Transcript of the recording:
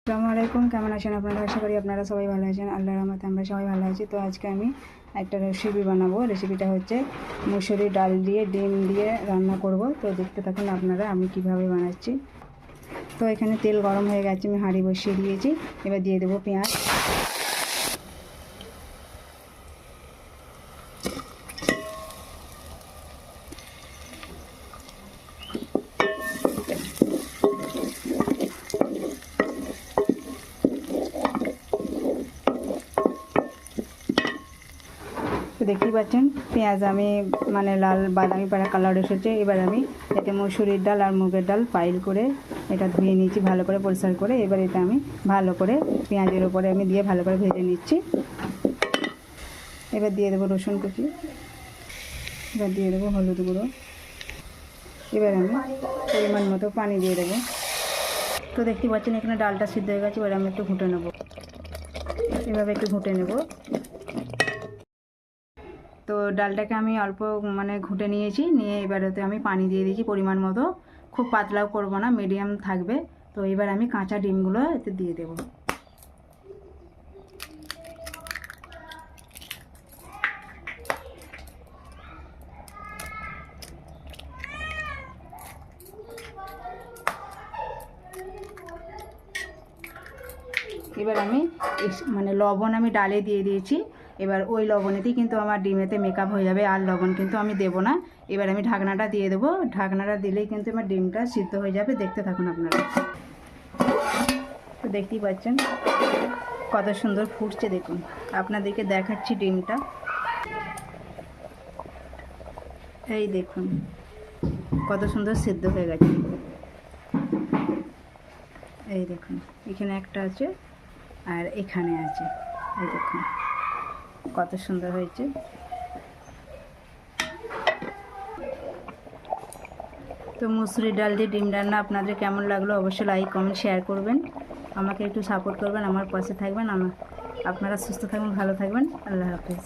আসসালামু আলাইকুম, কেমন আছেন আপনারা? আশা করি আপনারা সবাই ভালো আছেন। আল্লাহর রহমতে আমরা সবাই ভালো আছি। তো আজকে আমি একটা রেসিপি বানাবো। রেসিপিটা হচ্ছে মুসুরি ডাল দিয়ে ডিম দিয়ে রান্না করব। তো দেখতে থাকুন আপনারা আমি কিভাবে বানাচ্ছি। তো এখানে তেল গরম হয়ে গেছে, আমি হাঁড়ি বসিয়ে দিয়েছি। এবার দিয়ে দেবো পেঁয়াজ। তো দেখতেই পাচ্ছেন পেঁয়াজ আমি লাল বাদামি পাড়া কালার এসেছে। এবার আমি এতে মসুরির ডাল আর মুগের ডাল পাইল করে এটা ধুয়ে নিয়েছি ভালো করে পরিষ্কার করে। এবার এটা আমি ভালো করে পেঁয়াজের উপরে আমি দিয়ে ভালো করে ভেজে নিচ্ছি। এবার দিয়ে দেবো রসুন কুচি, এবার দিয়ে দেবো হলুদ গুঁড়ো। এবার আমি পরিমাণ মতো পানি দিয়ে দেবো। তো দেখতে পাচ্ছেন এখানে ডালটা সিদ্ধ হয়ে গেছে। এবার আমি একটু ঘুঁটে নেব, এভাবে একটু ঘুঁটে নেব। তো ডালটাকে আমি অল্প ঘুঁটে নিয়েছি, নিয়ে এবার ওতে আমি পানি দিয়ে দিয়েছি পরিমাণ মতো। খুব পাতলাও করব না, মিডিয়াম থাকবে। তো এবার আমি কাঁচা ডিমগুলো এতে দিয়ে দেব। এবার আমি লবণ আমি ডালে দিয়ে দিয়েছি। এবার ওই লবণেতেই কিন্তু আমার ডিমেতে মেকআপ হয়ে যাবে, আর লবণ কিন্তু আমি দেব না। এবার আমি ঢাকনাটা দিয়ে দেবো। ঢাকনাটা দিলেই কিন্তু আমার ডিমটা সিদ্ধ হয়ে যাবে। দেখতে থাকুন আপনারা। তো দেখতেই পাচ্ছেন কত সুন্দর ফুটছে, দেখুন আপনাদেরকে দেখাচ্ছি ডিমটা। এই দেখুন কত সুন্দর সিদ্ধ হয়ে গেছে। এই দেখুন এখানে একটা আছে আর এখানে আছে। এই দেখুন কত সুন্দর হয়েছে। তো মুসুরি ডাল দিয়ে ডিম রান্না আপনাদের কেমন লাগলো অবশ্যই লাইক কমেন্ট শেয়ার করবেন। আমাকে একটু সাপোর্ট করবেন, আমার পাশে থাকবেন। আপনারা সুস্থ থাকবেন, ভালো থাকবেন। আল্লাহ হাফেজ।